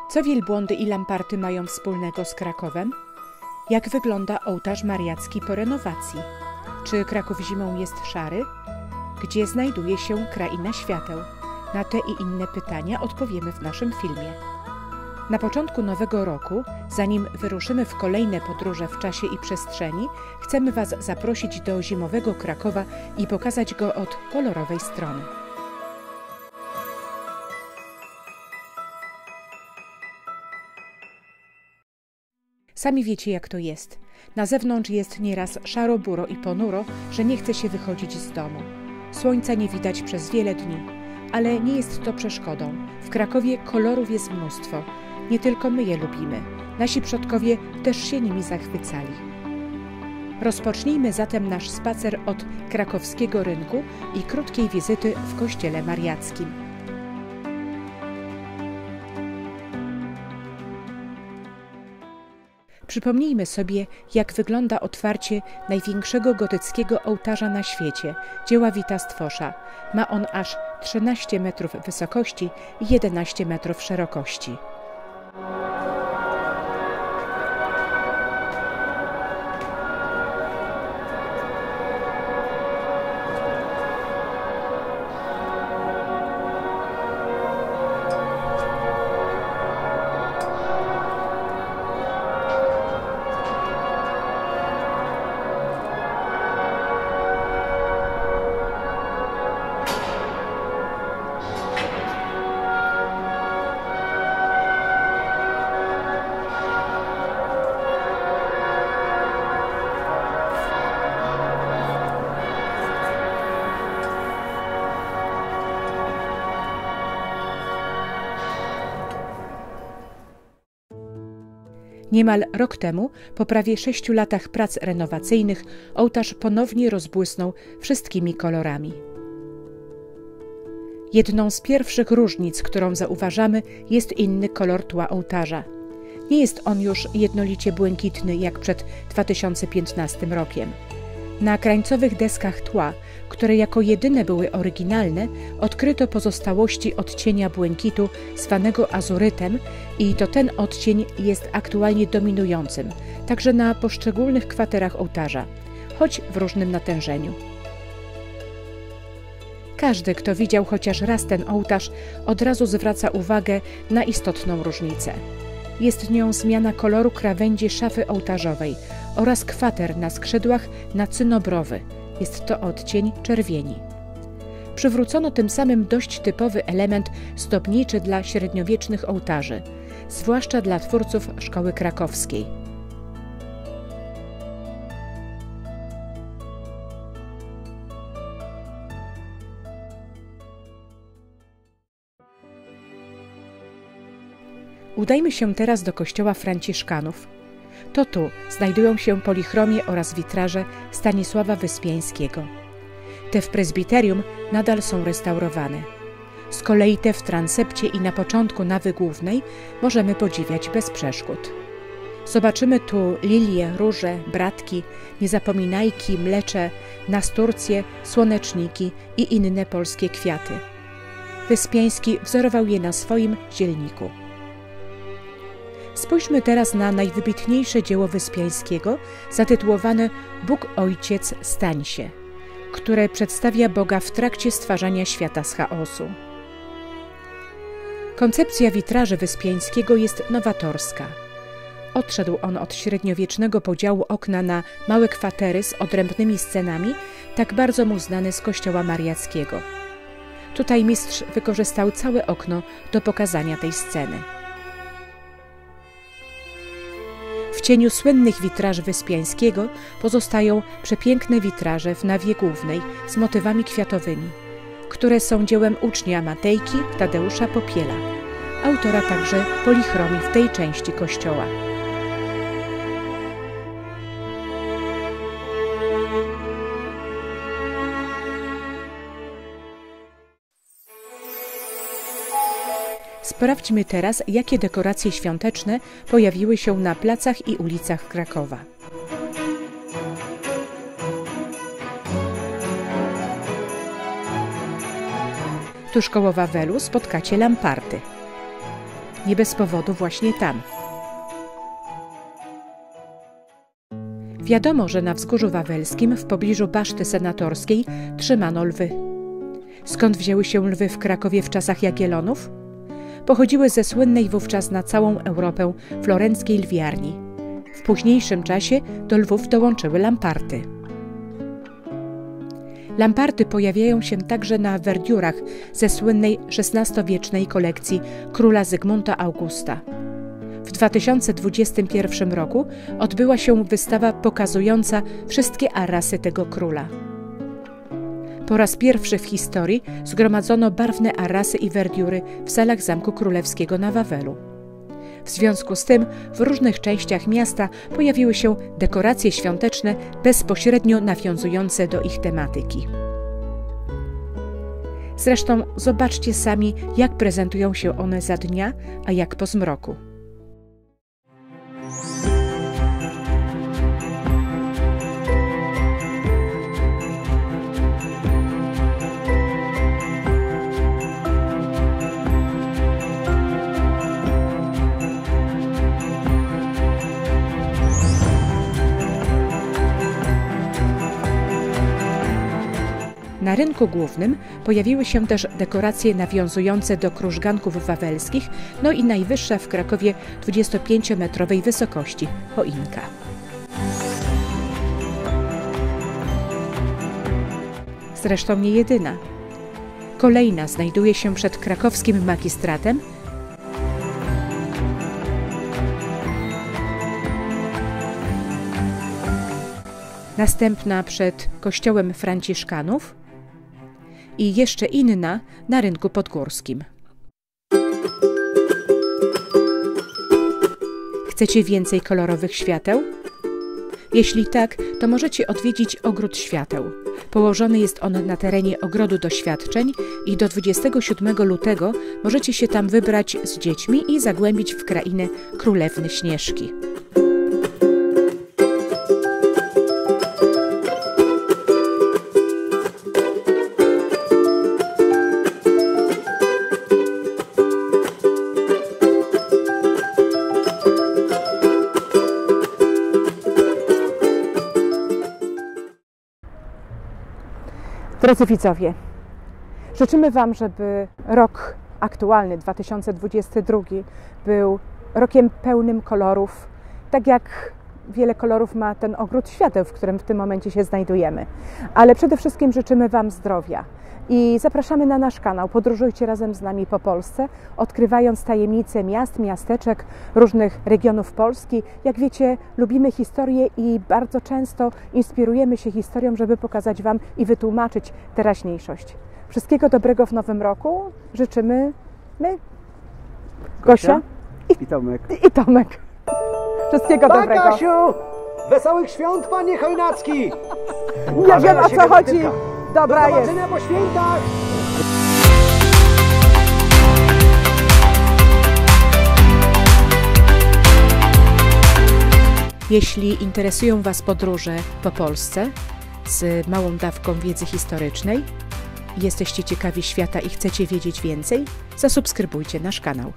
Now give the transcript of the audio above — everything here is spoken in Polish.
Co wielbłądy i lamparty mają wspólnego z Krakowem? Jak wygląda ołtarz mariacki po renowacji? Czy Kraków zimą jest szary? Gdzie znajduje się kraina świateł? Na te i inne pytania odpowiemy w naszym filmie. Na początku nowego roku, zanim wyruszymy w kolejne podróże w czasie i przestrzeni, chcemy Was zaprosić do zimowego Krakowa i pokazać go od kolorowej strony. Sami wiecie, jak to jest. Na zewnątrz jest nieraz szaro, buro i ponuro, że nie chce się wychodzić z domu. Słońca nie widać przez wiele dni, ale nie jest to przeszkodą. W Krakowie kolorów jest mnóstwo. Nie tylko my je lubimy. Nasi przodkowie też się nimi zachwycali. Rozpocznijmy zatem nasz spacer od krakowskiego rynku i krótkiej wizyty w kościele mariackim. Przypomnijmy sobie, jak wygląda otwarcie największego gotyckiego ołtarza na świecie, dzieła Wita Stwosza. Ma on aż 13 metrów wysokości i 11 metrów szerokości. Niemal rok temu, po prawie 6 latach prac renowacyjnych, ołtarz ponownie rozbłysnął wszystkimi kolorami. Jedną z pierwszych różnic, którą zauważamy, jest inny kolor tła ołtarza. Nie jest on już jednolicie błękitny jak przed 2015 rokiem. Na krańcowych deskach tła, które jako jedyne były oryginalne, odkryto pozostałości odcienia błękitu zwanego azurytem i to ten odcień jest aktualnie dominującym, także na poszczególnych kwaterach ołtarza, choć w różnym natężeniu. Każdy, kto widział chociaż raz ten ołtarz, od razu zwraca uwagę na istotną różnicę. Jest nią zmiana koloru krawędzi szafy ołtarzowej oraz kwater na skrzydłach na cynobrowy. Jest to odcień czerwieni. Przywrócono tym samym dość typowy element zdobniczy dla średniowiecznych ołtarzy, zwłaszcza dla twórców szkoły krakowskiej. Udajmy się teraz do kościoła Franciszkanów. To tu znajdują się polichromie oraz witraże Stanisława Wyspiańskiego. Te w prezbiterium nadal są restaurowane. Z kolei te w transepcie i na początku nawy głównej możemy podziwiać bez przeszkód. Zobaczymy tu lilie, róże, bratki, niezapominajki, mlecze, nasturcje, słoneczniki i inne polskie kwiaty. Wyspiański wzorował je na swoim zielniku. Spójrzmy teraz na najwybitniejsze dzieło Wyspiańskiego, zatytułowane Bóg Ojciec stań się, które przedstawia Boga w trakcie stwarzania świata z chaosu. Koncepcja witraży Wyspiańskiego jest nowatorska. Odszedł on od średniowiecznego podziału okna na małe kwatery z odrębnymi scenami, tak bardzo mu znany z kościoła mariackiego. Tutaj mistrz wykorzystał całe okno do pokazania tej sceny. W cieniu słynnych witraży Wyspiańskiego pozostają przepiękne witraże w nawie głównej z motywami kwiatowymi, które są dziełem ucznia Matejki Tadeusza Popiela, autora także polichromii w tej części kościoła. Sprawdźmy teraz, jakie dekoracje świąteczne pojawiły się na placach i ulicach Krakowa. Tuż koło Wawelu spotkacie lamparty. Nie bez powodu właśnie tam. Wiadomo, że na Wzgórzu Wawelskim, w pobliżu Baszty Senatorskiej, trzymano lwy. Skąd wzięły się lwy w Krakowie w czasach Jagiellonów? Pochodziły ze słynnej wówczas na całą Europę florenckiej lwiarni. W późniejszym czasie do lwów dołączyły lamparty. Lamparty pojawiają się także na werdiurach ze słynnej XVI-wiecznej kolekcji króla Zygmunta Augusta. W 2021 roku odbyła się wystawa pokazująca wszystkie arasy tego króla. Po raz pierwszy w historii zgromadzono barwne arasy i werdiury w salach Zamku Królewskiego na Wawelu. W związku z tym w różnych częściach miasta pojawiły się dekoracje świąteczne bezpośrednio nawiązujące do ich tematyki. Zresztą zobaczcie sami, jak prezentują się one za dnia, a jak po zmroku. Na rynku głównym pojawiły się też dekoracje nawiązujące do krużganków wawelskich, no i najwyższa w Krakowie 25-metrowej wysokości choinka. Zresztą nie jedyna. Kolejna znajduje się przed krakowskim magistratem, następna przed kościołem Franciszkanów i jeszcze inna na rynku podgórskim. Chcecie więcej kolorowych świateł? Jeśli tak, to możecie odwiedzić Ogród Świateł. Położony jest on na terenie Ogrodu Doświadczeń i do 27 lutego możecie się tam wybrać z dziećmi i zagłębić w krainę Królewny Śnieżki. Drodzy widzowie, życzymy Wam, żeby rok aktualny, 2022, był rokiem pełnym kolorów, tak jak wiele kolorów ma ten Ogród Świateł, w którym w tym momencie się znajdujemy. Ale przede wszystkim życzymy Wam zdrowia i zapraszamy na nasz kanał. Podróżujcie razem z nami po Polsce, odkrywając tajemnice miast, miasteczek, różnych regionów Polski. Jak wiecie, lubimy historię i bardzo często inspirujemy się historią, żeby pokazać Wam i wytłumaczyć teraźniejszość. Wszystkiego dobrego w nowym roku życzymy my, Gosia i Tomek. I Tomek. Wszystkiego dobrego. Kasiu! Wesołych świąt, panie Chojnacki! Nie wiem, o co chodzi. Dobra Do jest. zobaczenia po świętach! Jeśli interesują Was podróże po Polsce z małą dawką wiedzy historycznej, jesteście ciekawi świata i chcecie wiedzieć więcej, zasubskrybujcie nasz kanał.